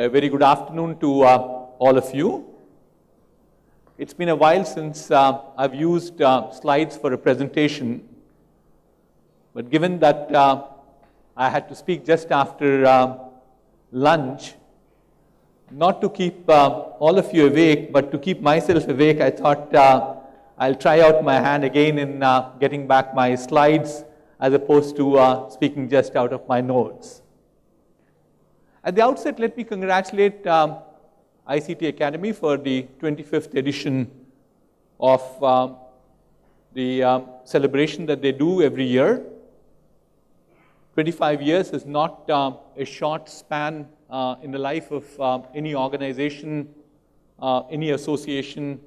A very good afternoon to all of you. It's been a while since I've used slides for a presentation, but given that I had to speak just after lunch, not to keep all of you awake, but to keep myself awake, I thought I'll try out my hand again in getting back my slides as opposed to speaking just out of my notes. At the outset, let me congratulate ICT Academy for the 25th edition of the celebration that they do every year. 25 years is not a short span in the life of any organization, any association,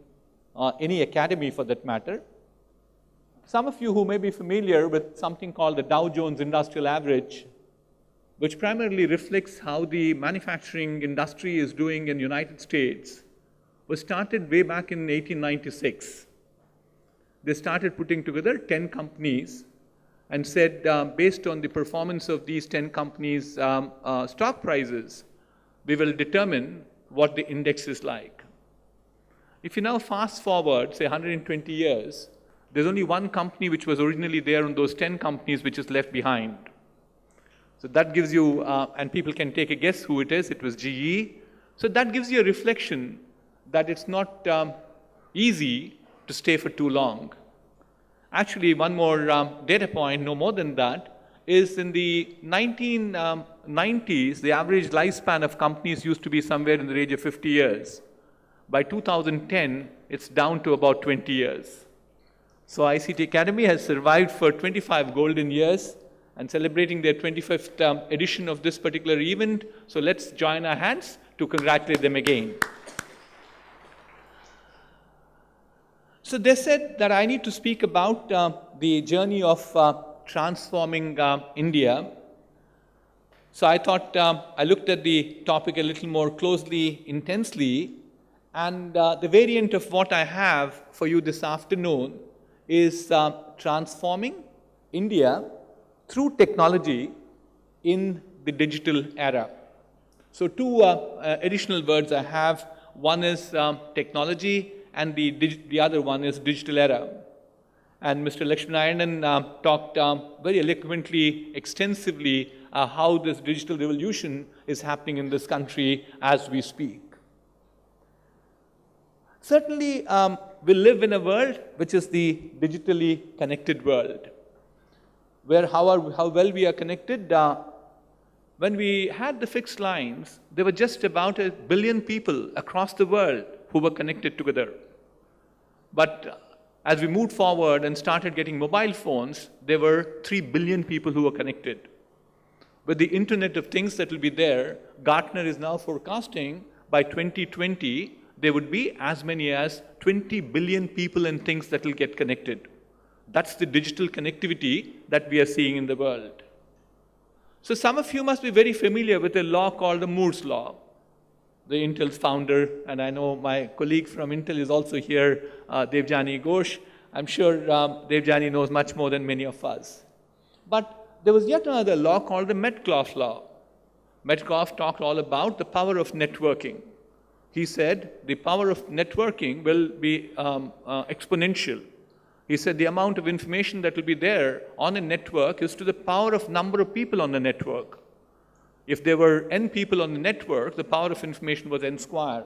any academy for that matter. Some of you who may be familiar with something called the Dow Jones Industrial Average, which primarily reflects how the manufacturing industry is doing in the United States, was started way back in 1896. They started putting together 10 companies and said, based on the performance of these 10 companies' stock prices, we will determine what the index is like. If you now fast forward, say 120 years, there's only one company which was originally there on those 10 companies which is left behind. So that gives you, and people can take a guess who it is, it was GE. So that gives you a reflection that it's not easy to stay for too long. Actually, one more data point, no more than that, is in the 1990s, the average lifespan of companies used to be somewhere in the range of 50 years. By 2010, it's down to about 20 years. So ICT Academy has survived for 25 golden years and celebrating their 25th edition of this particular event. So let's join our hands to congratulate them again. So they said that I need to speak about the journey of transforming India. So I thought I looked at the topic a little more closely, intensely, and the variant of what I have for you this afternoon is transforming India through technology in the digital era. So two additional words I have. One is technology and the other one is digital era. And Mr. Lakshminarayanan talked very eloquently, extensively how this digital revolution is happening in this country as we speak. Certainly, we live in a world which is the digitally connected world, where how well we are connected. When we had the fixed lines, there were just about 1 billion people across the world who were connected together. But as we moved forward and started getting mobile phones, there were 3 billion people who were connected. With the Internet of Things that will be there, Gartner is now forecasting by 2020, there would be as many as 20 billion people and things that will get connected. That's the digital connectivity that we are seeing in the world. So some of you must be very familiar with a law called the Moore's Law. The Intel's founder, and I know my colleague from Intel is also here, Devjani Ghosh. I'm sure Devjani knows much more than many of us. But there was yet another law called the Metcalfe Law. Metcalfe talked all about the power of networking. He said the power of networking will be exponential. He said the amount of information that will be there on a network is to the power of number of people on the network. If there were n people on the network, the power of information was n squared.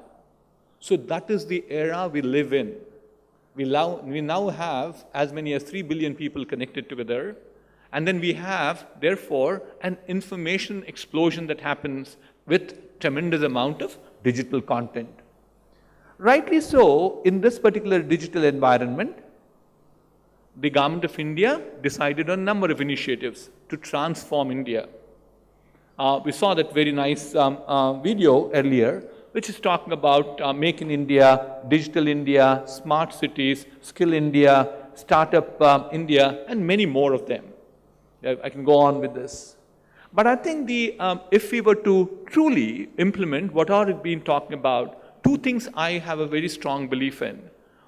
So that is the era we live in. We now have as many as 3 billion people connected together. And then we have, therefore, an information explosion that happens with tremendous amount of digital content. Rightly so, in this particular digital environment, the government of India decided on a number of initiatives to transform India. We saw that very nice video earlier, which is talking about Make in India, Digital India, Smart Cities, Skill India, Startup India, and many more of them. I can go on with this. But I think if we were to truly implement what I've been talking about, two things I have a very strong belief in.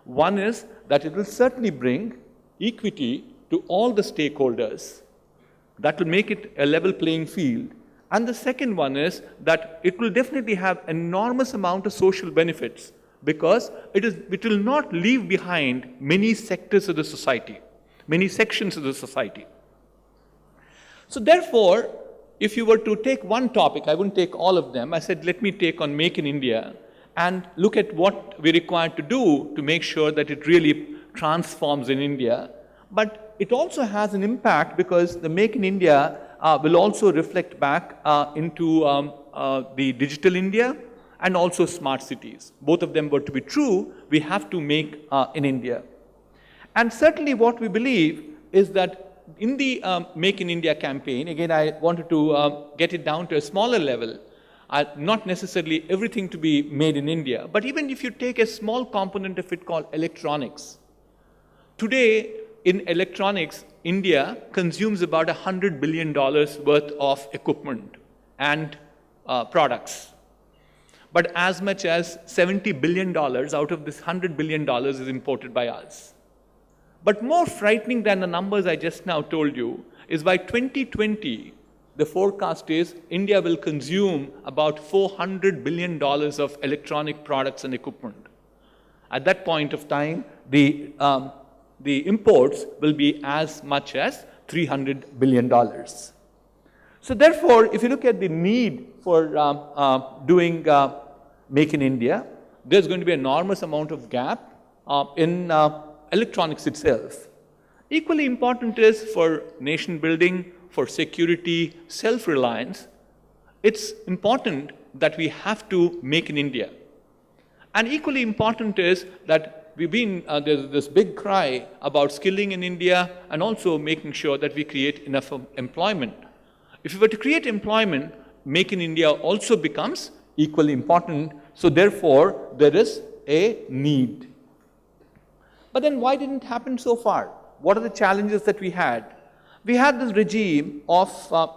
One is that it will certainly bring equity to all the stakeholders. That will make it a level playing field. And the second one is that it will definitely have enormous amount of social benefits because it will not leave behind many sectors of the society, many sections of the society. So therefore, if you were to take one topic, I wouldn't take all of them. I said, let me take on Make in India and look at what we're required to do to make sure that it really transforms in India. But it also has an impact because the Make in India will also reflect back into the digital India and also smart cities. Both of them were to be true, we have to make in India. And certainly what we believe is that in the Make in India campaign, again, I wanted to get it down to a smaller level, not necessarily everything to be made in India, but even if you take a small component of it called electronics. Today, in electronics, India consumes about $100 billion worth of equipment and products. But as much as $70 billion out of this $100 billion is imported by us. But more frightening than the numbers I just now told you is by 2020, the forecast is India will consume about $400 billion of electronic products and equipment. At that point of time, the imports will be as much as $300 billion. So therefore, if you look at the need for doing Make in India, there's going to be an enormous amount of gap in electronics itself. Equally important is for nation building, for security, self-reliance. It's important that we have to make in India. And equally important is that there's this big cry about skilling in India and also making sure that we create enough employment. If we were to create employment, Make in India also becomes equally important. So therefore, there is a need. But then why didn't it happen so far? What are the challenges that we had? We had this regime of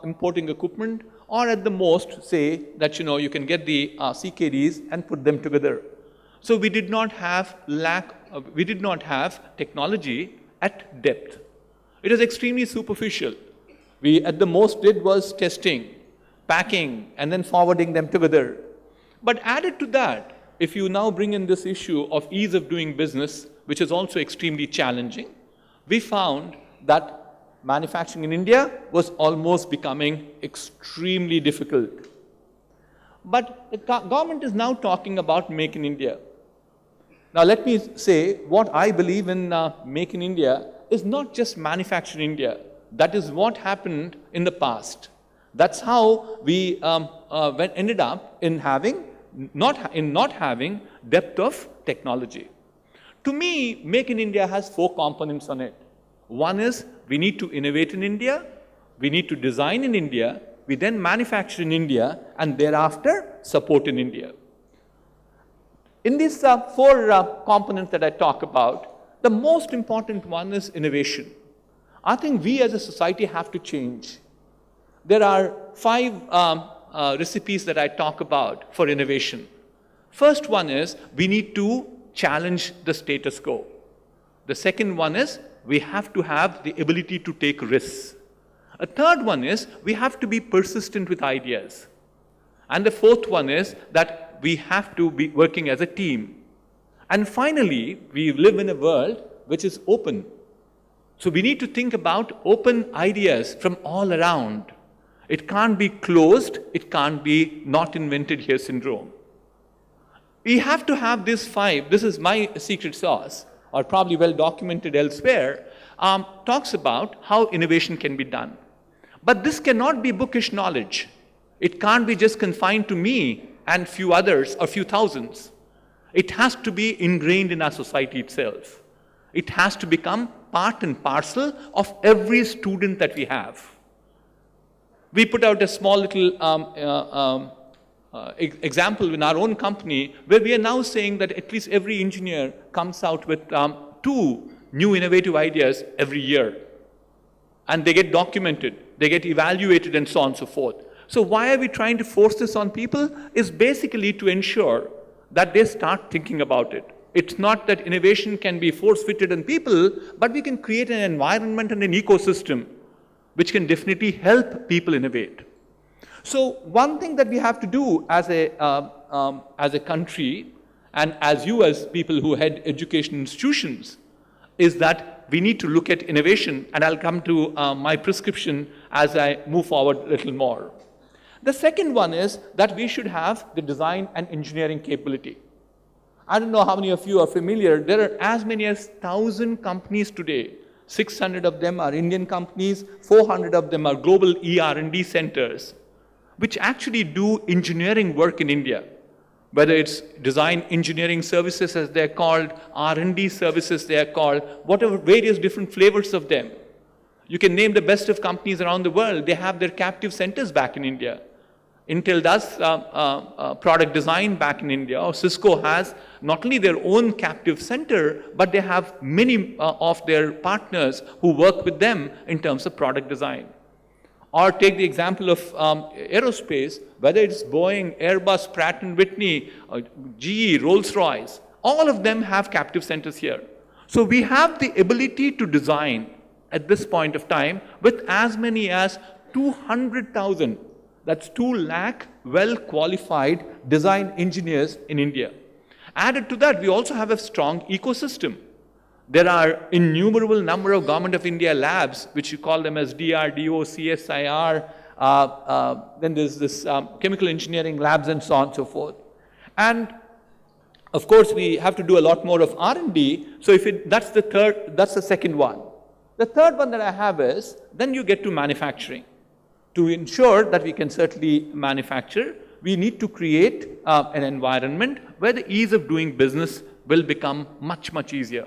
importing equipment, or at the most say that you can get the CKDs and put them together. So we did not have technology at depth. It was extremely superficial. We at the most did was testing, packing, and then forwarding them together. But added to that, if you now bring in this issue of ease of doing business, which is also extremely challenging, we found that manufacturing in India was almost becoming extremely difficult. But the government is now talking about Make in India. Now let me say, what I believe in Make in India is not just manufacture in India. That is what happened in the past. That's how we ended up in not having depth of technology. To me, Make in India has 4 components on it. One is we need to innovate in India, we need to design in India, we then manufacture in India, and thereafter support in India. In these 4 components that I talk about, the most important one is innovation. I think we as a society have to change. There are 5 recipes that I talk about for innovation. First one is we need to challenge the status quo. The second one is we have to have the ability to take risks. A third one is we have to be persistent with ideas. And the fourth one is that we have to be working as a team. And finally, we live in a world which is open. So we need to think about open ideas from all around. It can't be closed, it can't be not invented here syndrome. We have to have these 5, this is my secret sauce, or probably well documented elsewhere, talks about how innovation can be done. But this cannot be bookish knowledge. It can't be just confined to me and few others or few thousands. It has to be ingrained in our society itself. It has to become part and parcel of every student that we have. We put out a small little example in our own company where we are now saying that at least every engineer comes out with 2 new innovative ideas every year. And they get documented, they get evaluated, and so on and so forth. So why are we trying to force this on people? Is basically to ensure that they start thinking about it. It's not that innovation can be force-fitted on people, but we can create an environment and an ecosystem which can definitely help people innovate. So one thing that we have to do as a country, and as you as people who head education institutions, is that we need to look at innovation, and I'll come to my prescription as I move forward a little more. The second one is that we should have the design and engineering capability. I don't know how many of you are familiar, there are as many as 1,000 companies today. 600 of them are Indian companies, 400 of them are global ER&D centers, which actually do engineering work in India. Whether it's design engineering services as they're called, R&D services they are called, whatever various different flavors of them. You can name the best of companies around the world, they have their captive centers back in India. Intel does product design back in India, or Cisco has not only their own captive center, but they have many of their partners who work with them in terms of product design. Or take the example of aerospace, whether it's Boeing, Airbus, Pratt & Whitney, GE, Rolls-Royce, all of them have captive centers here. So we have the ability to design at this point of time with as many as 200,000, that's 2 lakh well-qualified design engineers in India. Added to that, we also have a strong ecosystem. There are innumerable number of Government of India labs, which you call them as DRDO, CSIR, then there's this chemical engineering labs and so on and so forth. And of course, we have to do a lot more of R&D, so that's the second one. The third one that I have is, then you get to manufacturing. To ensure that we can certainly manufacture, we need to create an environment where the ease of doing business will become much, much easier.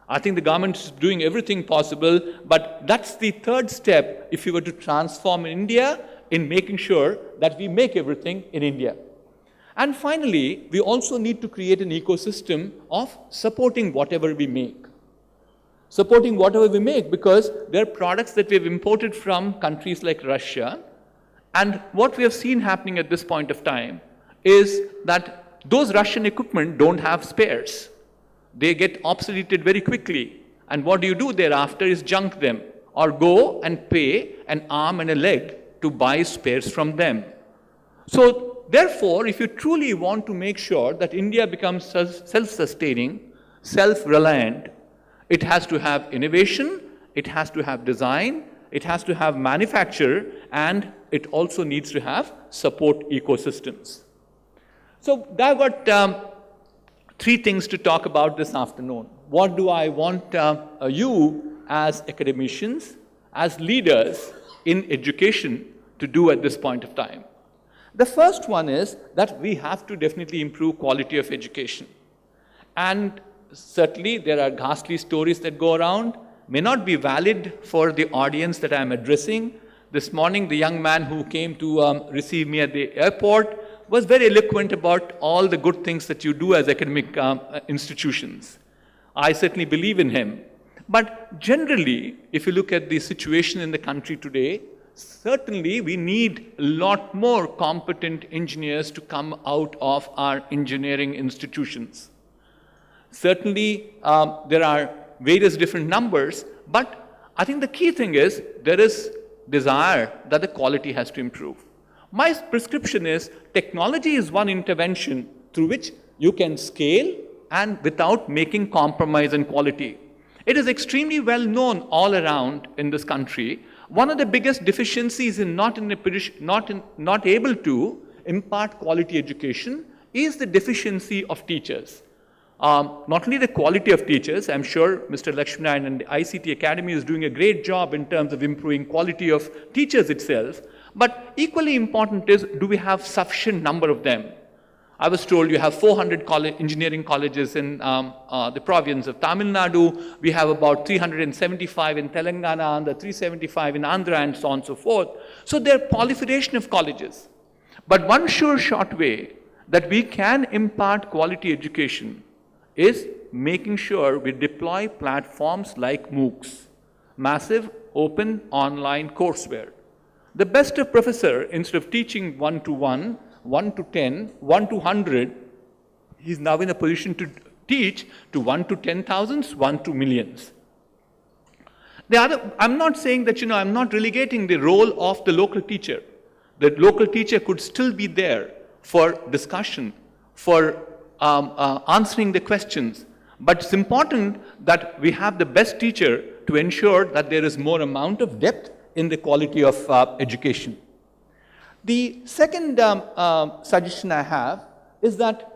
I think the government is doing everything possible, but that's the third step if we were to transform India in making sure that we make everything in India. And finally, we also need to create an ecosystem of supporting whatever we make. Supporting whatever we make, because there are products that we have imported from countries like Russia, and what we have seen happening at this point of time is that those Russian equipment don't have spares. They get obsoleted very quickly, and what you do thereafter is junk them, or go and pay an arm and a leg to buy spares from them. So therefore, if you truly want to make sure that India becomes self-sustaining, self-reliant, it has to have innovation, it has to have design, it has to have manufacture, and it also needs to have support ecosystems. So I've got 3 things to talk about this afternoon. What do I want you as academicians, as leaders in education to do at this point of time? The first one is that we have to definitely improve quality of education. And certainly there are ghastly stories that go around, may not be valid for the audience that I'm addressing. This morning, the young man who came to receive me at the airport was very eloquent about all the good things that you do as academic institutions. I certainly believe in him. But generally, if you look at the situation in the country today, certainly we need a lot more competent engineers to come out of our engineering institutions. Certainly, there are various different numbers, but I think the key thing is there is desire that the quality has to improve. My prescription is technology is one intervention through which you can scale and without making compromise in quality. It is extremely well known all around in this country. One of the biggest deficiencies in not able to impart quality education is the deficiency of teachers. Not only the quality of teachers, I'm sure Mr. Lakshminarayan and the ICT Academy is doing a great job in terms of improving quality of teachers itself, but equally important is, do we have sufficient number of them? I was told you have 400 engineering colleges in the province of Tamil Nadu. We have about 375 in Telangana, and the 375 in Andhra, and so on and so forth. So there are proliferation of colleges. But one sure short way that we can impart quality education is making sure we deploy platforms like MOOCs, massive open online courseware. The best of professor, instead of teaching 1-to-1, 1-to-10, 1-to-100, he's now in a position to teach to 1-to-10,000s, 1-to-millions. I'm not saying that, I'm not relegating the role of the local teacher. The local teacher could still be there for discussion, for answering the questions. But it's important that we have the best teacher to ensure that there is more amount of depth in the quality of education. The second suggestion I have is that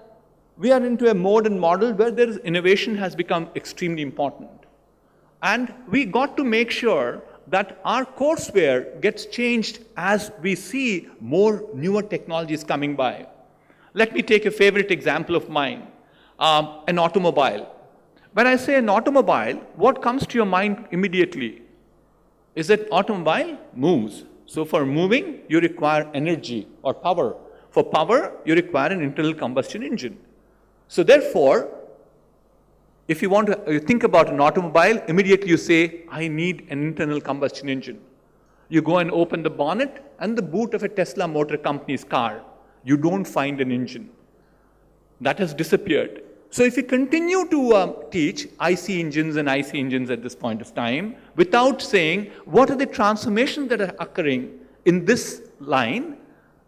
we are into a modern model where there is innovation has become extremely important. And we got to make sure that our courseware gets changed as we see more newer technologies coming by. Let me take a favorite example of mine, an automobile. When I say an automobile, what comes to your mind immediately? Is that automobile moves. So for moving, you require energy or power. For power, you require an internal combustion engine. So therefore, if you want to think about an automobile, immediately you say, I need an internal combustion engine. You go and open the bonnet and the boot of a Tesla Motor Company's car. You don't find an engine. That has disappeared. So if you continue to teach IC engines and IC engines at this point of time, without saying what are the transformations that are occurring in this line,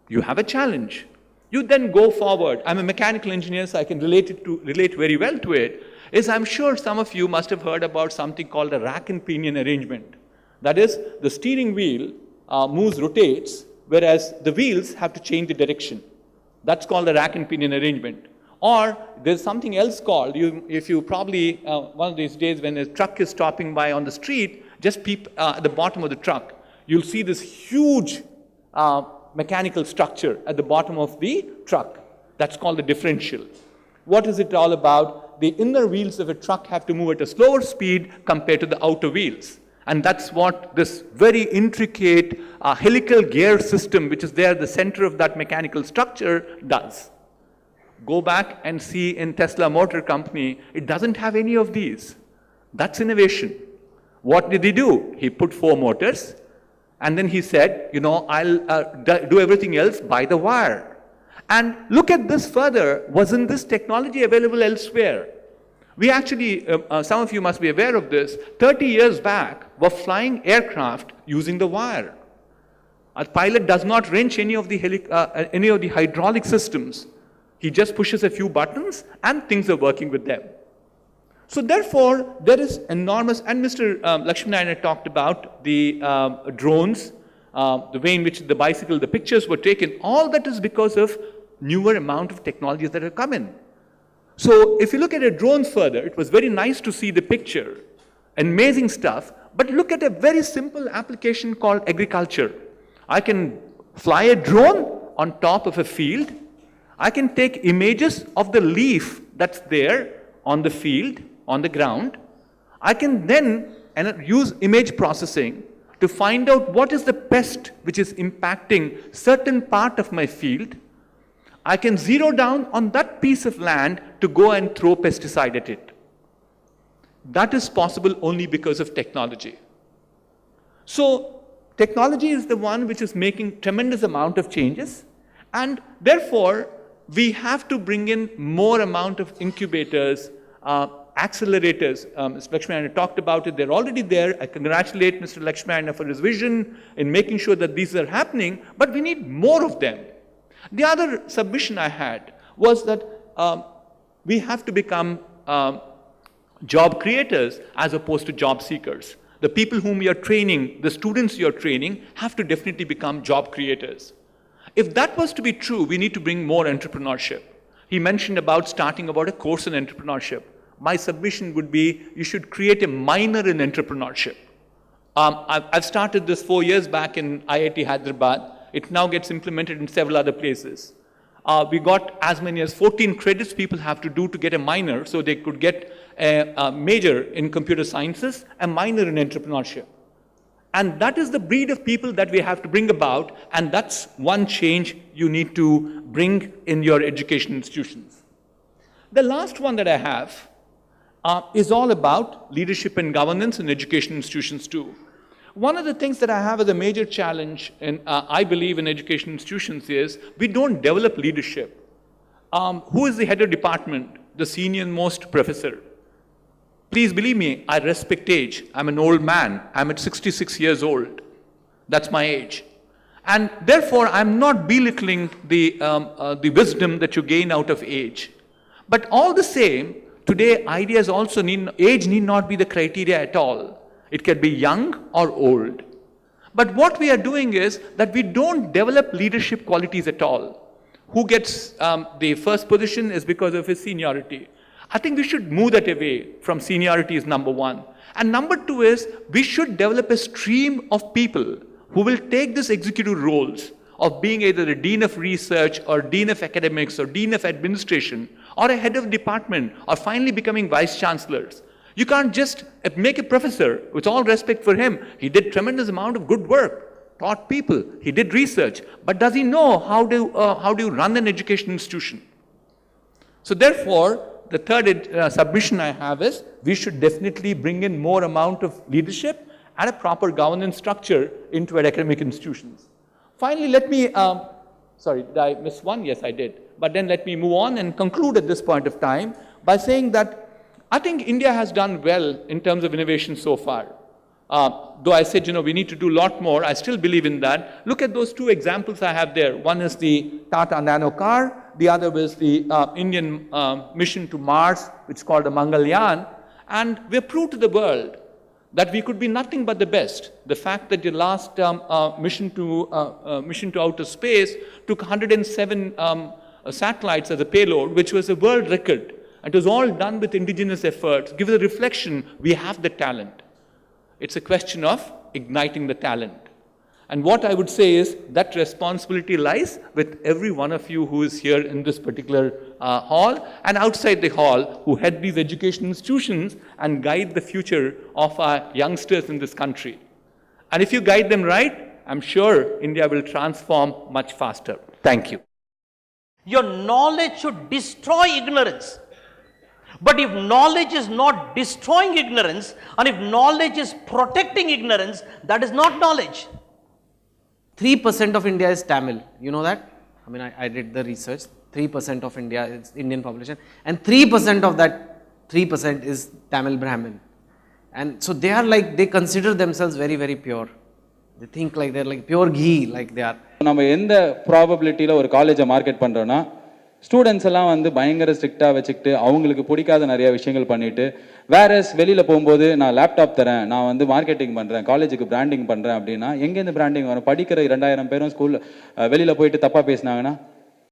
you have a challenge. You then go forward. I'm a mechanical engineer, so I can relate very well to it. I'm sure some of you must have heard about something called a rack and pinion arrangement. That is, the steering wheel rotates, whereas the wheels have to change the direction. That's called the rack and pinion arrangement. Or there's something else called, if you probably, one of these days when a truck is stopping by on the street, just peep at the bottom of the truck, you'll see this huge mechanical structure at the bottom of the truck. That's called the differential. What is it all about? The inner wheels of a truck have to move at a slower speed compared to the outer wheels. And that's what this very intricate helical gear system, which is there at the center of that mechanical structure, does. Go back and see in Tesla Motor Company, it doesn't have any of these. That's innovation. What did he do? He put 4 motors, and then he said, I'll do everything else by the wire. And look at this further. Wasn't this technology available elsewhere? We actually, some of you must be aware of this, 30 years back, were flying aircraft using the wire. A pilot does not wrench any of the hydraulic systems. He just pushes a few buttons and things are working with them. So therefore, there is enormous, and Mr. Lakshminarayan talked about the drones, the way in which the pictures were taken. All that is because of newer amount of technologies that have come in. So if you look at a drone further, it was very nice to see the picture, amazing stuff, but look at a very simple application called agriculture. I can fly a drone on top of a field. I can take images of the leaf that's there on the field, on the ground. I can then use image processing to find out what is the pest which is impacting certain part of my field. I can zero down on that piece of land to go and throw pesticide at it. That is possible only because of technology. So technology is the one which is making tremendous amount of changes, and therefore we have to bring in more amount of incubators, accelerators. Mr. Lakshminarayan talked about it. They're already there. I congratulate Mr. Lakshminarayan for his vision in making sure that these are happening, but we need more of them. The other submission I had was that we have to become job creators as opposed to job seekers. The people whom we are training, the students you're training, have to definitely become job creators. If that was to be true, we need to bring more entrepreneurship. He mentioned about starting about a course in entrepreneurship. My submission would be, you should create a minor in entrepreneurship. I've started this 4 years back in IIT Hyderabad. It now gets implemented in several other places. We got as many as 14 credits people have to do to get a minor, so they could get a major in computer sciences, a minor in entrepreneurship. And that is the breed of people that we have to bring about, and that's one change you need to bring in your education institutions. The last one that I have is all about leadership and governance in education institutions too. One of the things that I have as a major challenge, I believe in education institutions, is we don't develop leadership. Who is the head of department? The senior most professor. Please believe me, I respect age. I'm an old man. I'm at 66 years old. That's my age. And therefore, I'm not belittling the wisdom that you gain out of age. But all the same, today ideas also age need not be the criteria at all. It can be young or old. But what we are doing is that we don't develop leadership qualities at all. Who gets the first position is because of his seniority. I think we should move that away from seniority is number one. And number two is we should develop a stream of people who will take these executive roles of being either a dean of research or dean of academics or dean of administration or a head of department or finally becoming vice chancellors. You can't just make a professor, with all respect for him. He did tremendous amount of good work, taught people, he did research, but does he know how do you run an education institution? So therefore, the third submission I have is we should definitely bring in more amount of leadership and a proper governance structure into our academic institutions. Finally, let me, sorry, did I miss one? Yes, I did. But then let me move on and conclude at this point of time by saying that I think India has done well in terms of innovation so far. Though I said, we need to do a lot more, I still believe in that. Look at those two examples I have there. One is the Tata Nano car. The other was the Indian mission to Mars, which is called the Mangalyaan. And we proved to the world that we could be nothing but the best. The fact that the last mission to outer space took 107 satellites as a payload, which was a world record. It was all done with indigenous efforts. Give it a reflection, we have the talent. It's a question of igniting the talent. And what I would say is that responsibility lies with every one of you who is here in this particular hall and outside the hall who head these education institutions and guide the future of our youngsters in this country. And if you guide them right, I'm sure India will transform much faster. Thank you. Your knowledge should destroy ignorance. But if knowledge is not destroying ignorance, and if knowledge is protecting ignorance, that is not knowledge. 3% of India is Tamil. You know that? I mean, I did the research. 3% of India is Indian population, and 3% of that 3% is Tamil Brahmin. And so they are like, they consider themselves very, very pure. They think like they're like pure ghee, like they are. நம்ம எந்த ப்ராபபிலிட்டியில் ஒரு காலேஜை market பண்ணுறோன்னா, students எல்லாம் வந்து பயங்கர ஸ்ட்ரிக்டாக வச்சுக்கிட்டு அவங்களுக்கு பிடிக்காத நிறைய விஷயங்கள் பண்ணிவிட்டு, வேறஸ் வெளியில் போகும்போது நான் லேப்டாப் தரேன், நான் வந்து மார்க்கெட்டிங் பண்ணுறேன், காலேஜுக்கு பிராண்டிங் பண்ணுறேன் அப்படின்னா எங்கேருந்து பிராண்டிங் வரும்? படிக்கிற 2000 பேரும் ஸ்கூலில் வெளியில் போயிட்டு தப்பாக பேசினாங்கன்னா